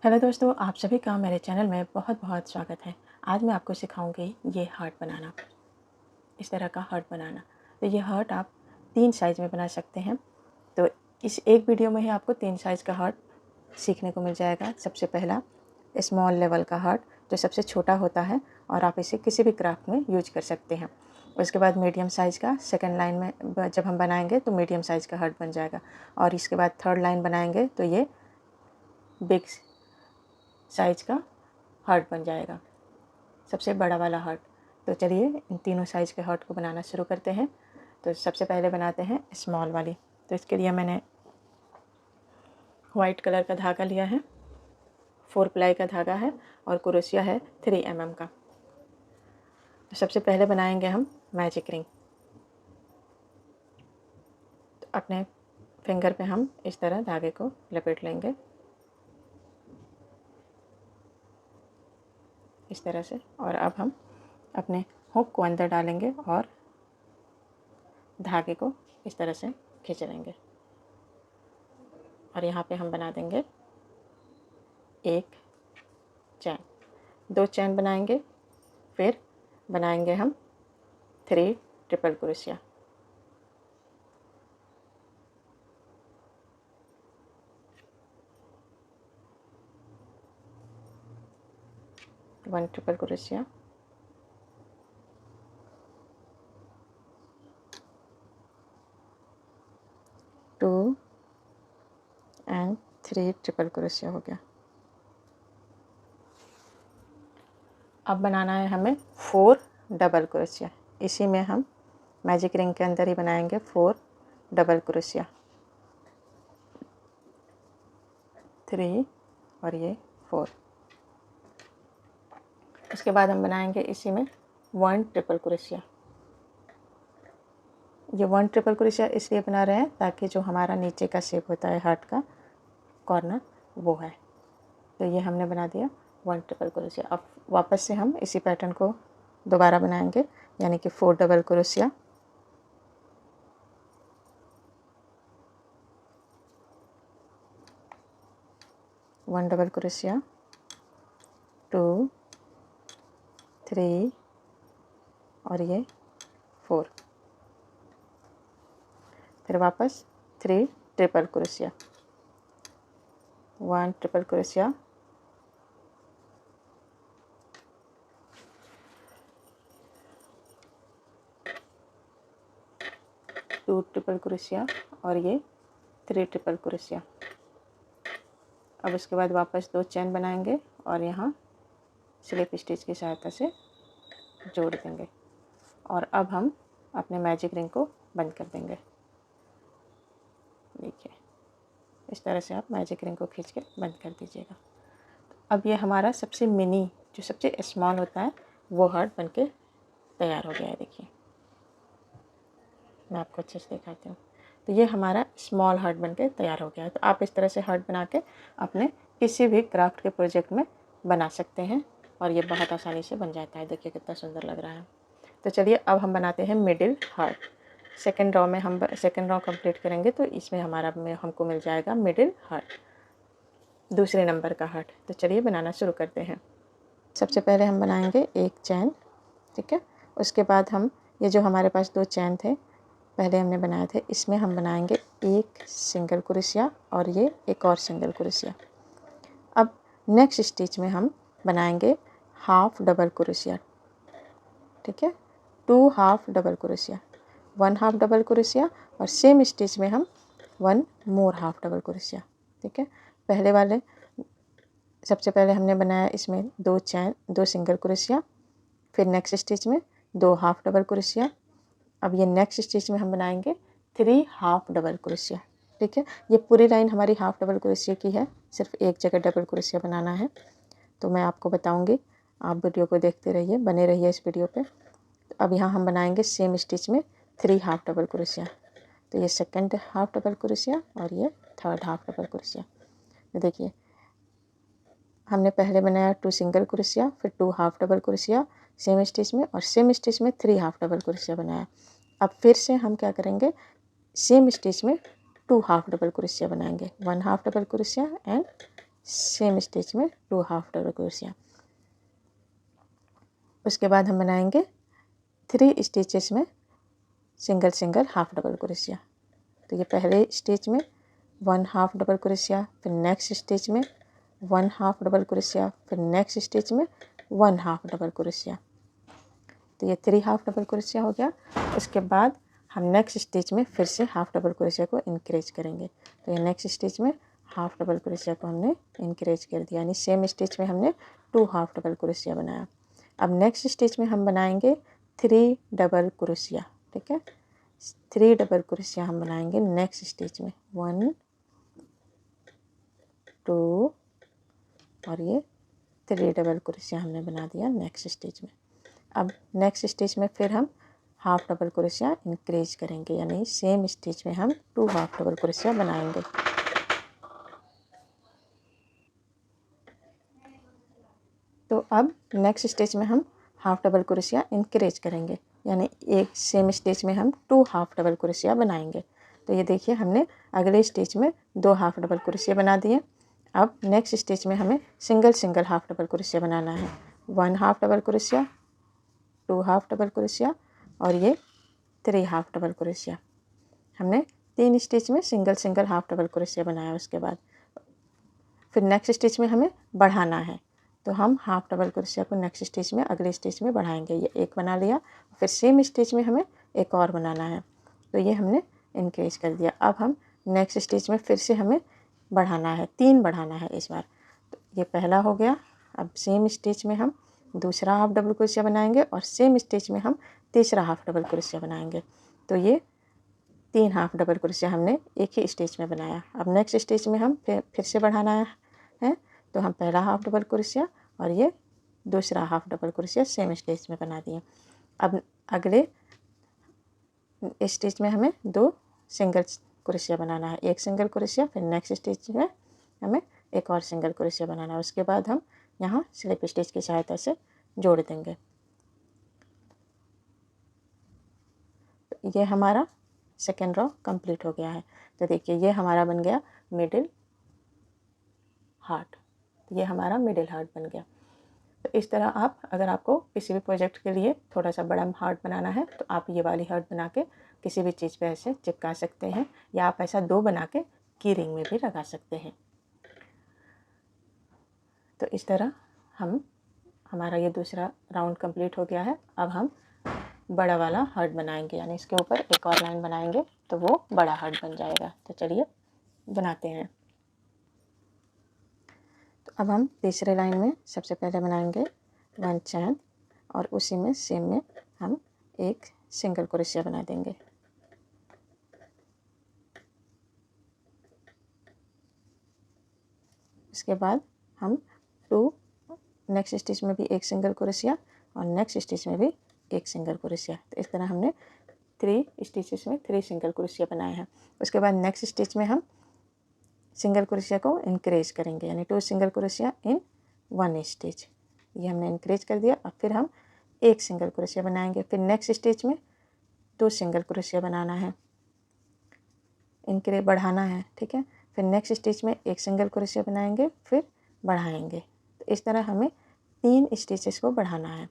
Hello दोस्तों, आप सभी का मेरे चैनल में बहुत बहुत स्वागत है। आज मैं आपको सिखाऊंगी ये हार्ट बनाना, इस तरह का हार्ट बनाना। तो ये हार्ट आप 3 साइज़ में बना सकते हैं। तो इस एक वीडियो में ही आपको 3 साइज़ का हार्ट सीखने को मिल जाएगा। सबसे पहला स्मॉल लेवल का हार्ट, जो सबसे छोटा होता है और आप इसे किसी भी क्राफ्ट में यूज कर सकते हैं। उसके बाद मीडियम साइज़ का, सेकेंड लाइन में जब हम बनाएंगे तो मीडियम साइज़ का हार्ट बन जाएगा। और इसके बाद थर्ड लाइन बनाएंगे तो ये बिग साइज़ का हार्ट बन जाएगा, सबसे बड़ा वाला हार्ट। तो चलिए इन तीनों साइज़ के हार्ट को बनाना शुरू करते हैं। तो सबसे पहले बनाते हैं स्मॉल वाली। तो इसके लिए मैंने वाइट कलर का धागा लिया है, 4 प्लाई का धागा है और क्रोशिया है 3 mm का। तो सबसे पहले बनाएंगे हम मैजिक रिंग। तो अपने फिंगर पे हम इस तरह धागे को लपेट लेंगे, इस तरह से। और अब हम अपने हुक को अंदर डालेंगे और धागे को इस तरह से खींच लेंगे। और यहाँ पे हम बना देंगे एक चैन, 2 चैन बनाएंगे। फिर बनाएंगे हम 3 triple crochet. One triple crochet, two and 3 triple crochet हो गया। अब बनाना है हमें 4 डबल क्रोशिया। इसी में हम मैजिक रिंग के अंदर ही बनाएंगे 4 डबल क्रोशिया, 3 और ये 4। उसके बाद हम बनाएंगे इसी में 1 ट्रिपल क्रोशिया। ये 1 ट्रिपल क्रोशिया इसलिए बना रहे हैं ताकि जो हमारा नीचे का शेप होता है हार्ट का कॉर्नर, वो है। तो ये हमने बना दिया 1 ट्रिपल क्रोशिया। अब वापस से हम इसी पैटर्न को दोबारा बनाएंगे, यानी कि 4 डबल क्रोशिया, 1 डबल क्रोशिया, 2, 3 और ये 4। फिर वापस 3 triple crochet, 1 triple crochet, 2 triple crochet और ये 3 ट्रिपल क्रोशिया। अब उसके बाद वापस 2 चैन बनाएंगे और यहाँ स्लिप स्टिच की सहायता से जोड़ देंगे। और अब हम अपने मैजिक रिंग को बंद कर देंगे। देखिए, इस तरह से आप मैजिक रिंग को खींच के बंद कर दीजिएगा। अब ये हमारा सबसे मिनी, जो सबसे स्मॉल होता है, वो हार्ट बनके तैयार हो गया है। देखिए, मैं आपको अच्छे से दिखाती हूँ। तो ये हमारा स्मॉल हार्ट बनके तैयार हो गया है। तो आप इस तरह से हार्ट बना के अपने किसी भी क्राफ्ट के प्रोजेक्ट में बना सकते हैं और ये बहुत आसानी से बन जाता है। देखिए कितना सुंदर लग रहा है। तो चलिए अब हम बनाते हैं मिडिल हार्ट। सेकेंड रॉ में हम सेकेंड रॉ कंप्लीट करेंगे तो इसमें हमको मिल जाएगा मिडिल हार्ट, दूसरे नंबर का हार्ट। तो चलिए बनाना शुरू करते हैं। सबसे पहले हम बनाएंगे एक चैन, ठीक है। उसके बाद हम ये जो हमारे पास 2 चैन थे पहले हमने बनाए थे, इसमें हम बनाएंगे एक सिंगल क्रोशिया और ये एक और सिंगल क्रोशिया। अब नेक्स्ट स्टिच में हम बनाएंगे हाफ डबल क्रोशिया, ठीक है। 2 half double crochet, 1 half double क्रोशिया और सेम स्टिच में हम 1 मोर हाफ डबल क्रोशिया, ठीक है। पहले वाले सबसे पहले हमने बनाया इसमें 2 चैन, 2 सिंगल क्रोशिया। फिर नेक्स्ट स्टिच में 2 हाफ डबल क्रोशिया। अब ये नेक्स्ट स्टिच में हम बनाएंगे 3 हाफ डबल क्रोशिया, ठीक है। ये पूरी लाइन हमारी हाफ डबल क्रोशिया की है, सिर्फ एक जगह डबल क्रोशिया बनाना है। तो मैं आपको बताऊंगी, आप वीडियो को देखते रहिए, बने रहिए इस वीडियो पे। तो अब यहाँ हम बनाएंगे सेम स्टिच में 3 हाफ डबल क्रोशिया। तो ये सेकंड हाफ डबल क्रोशिया और ये थर्ड हाफ डबल क्रोशिया। तो देखिए, हमने पहले बनाया 2 सिंगल क्रोशिया, फिर 2 half double crochet same stitch में, और सेम स्टिच में 3 हाफ डबल क्रोशिया बनाया। अब फिर से हम क्या करेंगे, सेम स्टिच में 2 हाफ डबल क्रोशिया बनाएंगे, 1 half double crochet and same stitch में 2 हाफ डबल क्रोशिया। उसके बाद हम बनाएंगे 3 स्टिचेस में single single half double crochet. तो ये पहले स्टिच में 1 हाफ डबल क्रोशिया, फिर नेक्स्ट स्टिच में 1 हाफ डबल क्रोशिया, फिर नेक्स्ट स्टिच में 1 हाफ डबल क्रोशिया। तो ये 3 हाफ डबल क्रोशिया हो गया। उसके बाद हम नेक्स्ट स्टिच में फिर से हाफ डबल क्रोशिया को इंक्रीज करेंगे। तो ये नेक्स्ट स्टिच में हाफ डबल क्रोशिया को हमने इंक्रीज कर दिया, यानी सेम स्टिच में हमने 2 हाफ डबल क्रोशिया बनाया। अब नेक्स्ट स्टिच में हम बनाएंगे 3 डबल क्रोशिया। ठीक है, 3 डबल क्रोशिया हम बनाएंगे नेक्स्ट स्टिच में, 1 2 और ये 3 डबल क्रोशिया हमने बना दिया नेक्स्ट स्टिच में। अब नेक्स्ट स्टिच में फिर हम हाफ डबल क्रोशिया इंक्रीज करेंगे, यानी सेम स्टिच में हम 2 हाफ डबल क्रोशिया बनाएंगे। तो अब नेक्स्ट स्टिच में हम हाफ डबल क्रोशिया इंक्रीज करेंगे, यानी एक सेम स्टिच में हम 2 हाफ डबल क्रोशिया बनाएंगे। तो ये देखिए हमने अगले स्टिच में 2 हाफ डबल क्रोशिया बना दिए। अब नेक्स्ट स्टिच में हमें सिंगल सिंगल हाफ डबल क्रोशिया बनाना है। 1 हाफ डबल क्रोशिया, 2 हाफ डबल क्रोशिया और ये 3 हाफ डबल क्रोशिया। हमने 3 स्टिच में single single half double crochet बनाया। उसके बाद फिर नेक्स्ट स्टिच में हमें बढ़ाना है, तो हम हाफ डबल क्रोशिया को नेक्स्ट स्टिच में अगले स्टिच में बढ़ाएंगे। ये एक बना लिया, फिर सेम स्टिच में हमें एक और बनाना है, तो ये हमने इंक्रीज कर दिया। अब हम नेक्स्ट स्टिच में फिर से हमें बढ़ाना है, 3 बढ़ाना है इस बार। तो ये पहला हो गया। अब सेम स्टिच में हम दूसरा हाफ डबल क्रोशिया बनाएंगे और सेम स्टिच में हम तीसरा हाफ डबल क्रोशिया बनाएंगे। तो ये 3 हाफ डबल क्रोशिया हमने एक ही स्टिच में बनाया। अब नेक्स्ट स्टिच में हम फिर से बढ़ाना है, तो हम पहला हाफ डबल क्रोशिया और ये दूसरा half double crochet same stitch में बना दिए। अब अगले स्टिच में हमें 2 सिंगल क्रोशिया बनाना है, एक सिंगल क्रोशिया, फिर नेक्स्ट स्टिच में हमें एक और सिंगल क्रोशिया बनाना है। उसके बाद हम यहाँ स्लिप स्टिच की सहायता से जोड़ देंगे। तो ये हमारा सेकेंड रो कंप्लीट हो गया है। तो देखिए ये हमारा बन गया मिडिल हार्ट। ये हमारा मिडिल हार्ट बन गया। तो इस तरह आप, अगर आपको किसी भी प्रोजेक्ट के लिए थोड़ा सा बड़ा हार्ट बनाना है तो आप ये वाली हार्ट बना के किसी भी चीज़ पे ऐसे चिपका सकते हैं, या आप ऐसा 2 बना के की रिंग में भी लगा सकते हैं। तो इस तरह हमारा ये दूसरा राउंड कंप्लीट हो गया है। अब हम बड़ा वाला हार्ट बनाएंगे, यानी इसके ऊपर एक और लाइन बनाएंगे तो वो बड़ा हार्ट बन जाएगा। तो चलिए बनाते हैं। तो अब हम तीसरे लाइन में सबसे पहले बनाएंगे 1 चैन और उसी में सेम में हम एक सिंगल क्रोशिया बना देंगे। इसके बाद हम 2 नेक्स्ट स्टिच में भी एक सिंगल क्रोशिया और नेक्स्ट स्टिच में भी एक सिंगल क्रोशिया। तो इस तरह हमने 3 स्टिचेस में 3 सिंगल क्रोशिया बनाए हैं। उसके बाद नेक्स्ट स्टिच में हम सिंगल क्रोशिया को इंक्रीज करेंगे, यानी 2 सिंगल क्रोशिया इन 1 स्टिच। ये हमने इंक्रीज कर दिया। अब फिर हम एक सिंगल क्रोशिया बनाएंगे, फिर नेक्स्ट स्टिच में 2 सिंगल क्रोशिया बनाना है, इंक्रीज बढ़ाना है। ठीक है, फिर नेक्स्ट स्टिच में एक सिंगल क्रोशिया बनाएंगे, फिर बढ़ाएंगे। तो इस तरह हमें 3 स्टिचेस को बढ़ाना है।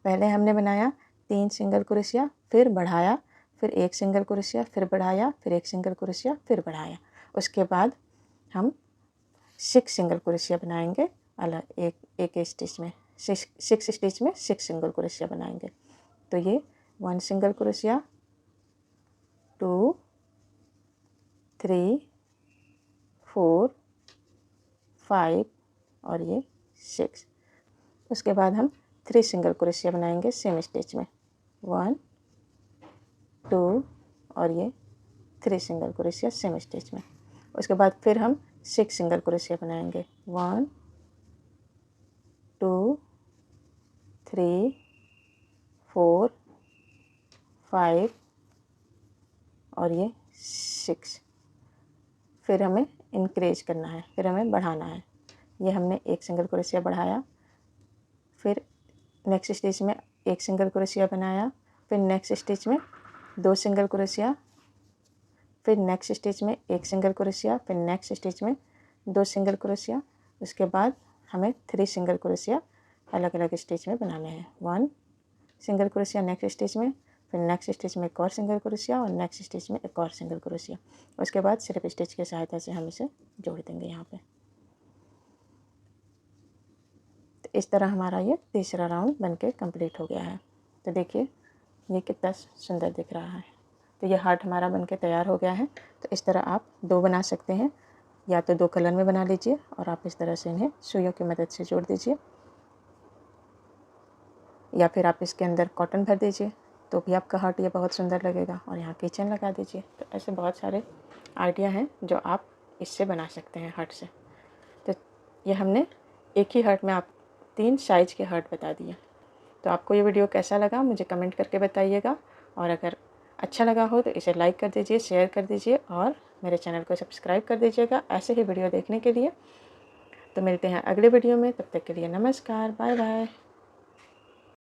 पहले हमने बनाया 3 सिंगल क्रोशिया, फिर बढ़ाया, फिर एक सिंगल क्रोशिया, फिर बढ़ाया, फिर एक सिंगल क्रोशिया, फिर बढ़ाया। उसके बाद हम 6 सिंगल क्रोशिया बनाएंगे अलग एक स्टिच में। 6 स्टिच में 6 सिंगल क्रोशिया बनाएंगे। तो ये 1 सिंगल क्रोशिया, 2 3 4 5 और ये 6। उसके बाद हम 3 सिंगल क्रोशिया बनाएंगे सेम स्टिच में, 1 2 और ये 3 सिंगल क्रोशिया सेम स्टिच में। उसके बाद फिर हम 6 सिंगल क्रोशिया बनाएंगे, 1 2 3 4 5 और ये 6। फिर हमें इंक्रीज करना है, फिर हमें बढ़ाना है। ये हमने एक सिंगल क्रोशिया बढ़ाया, फिर नेक्स्ट स्टिच में एक सिंगल क्रोशिया बनाया, फिर नेक्स्ट स्टिच में 2 सिंगल क्रोशिया, फिर नेक्स्ट स्टिच में एक सिंगल क्रोशिया, फिर नेक्स्ट स्टिच में 2 सिंगल क्रोशिया, उसके बाद हमें 3 सिंगल क्रोशिया अलग अलग स्टिच में बनाने हैं। 1 सिंगल क्रोशिया नेक्स्ट स्टिच में, फिर नेक्स्ट स्टिच में एक और सिंगल क्रोशिया और नेक्स्ट स्टिच में एक और सिंगल क्रोशिया। उसके बाद सिर्फ स्टिच की सहायता से हम इसे जोड़ देंगे यहाँ पे। तो इस तरह हमारा ये तीसरा राउंड बनके कंप्लीट हो गया है। तो देखिए ये कितना सुंदर दिख रहा है। तो ये हार्ट हमारा बनके तैयार हो गया है। तो इस तरह आप 2 बना सकते हैं, या तो 2 कलर में बना लीजिए और आप इस तरह से इन्हें सुइयों की मदद से जोड़ दीजिए, या फिर आप इसके अंदर कॉटन भर दीजिए तो भी आपका हार्ट ये बहुत सुंदर लगेगा, और यहाँ किचन लगा दीजिए। तो ऐसे बहुत सारे आइडिया हैं जो आप इससे बना सकते हैं हार्ट से। तो ये हमने एक ही हार्ट में आप 3 साइज़ के हार्ट बता दिए। तो आपको ये वीडियो कैसा लगा मुझे कमेंट करके बताइएगा, और अगर अच्छा लगा हो तो इसे लाइक कर दीजिए, शेयर कर दीजिए और मेरे चैनल को सब्सक्राइब कर दीजिएगा ऐसे ही वीडियो देखने के लिए। तो मिलते हैं अगले वीडियो में, तब तक के लिए नमस्कार, बाय बाय।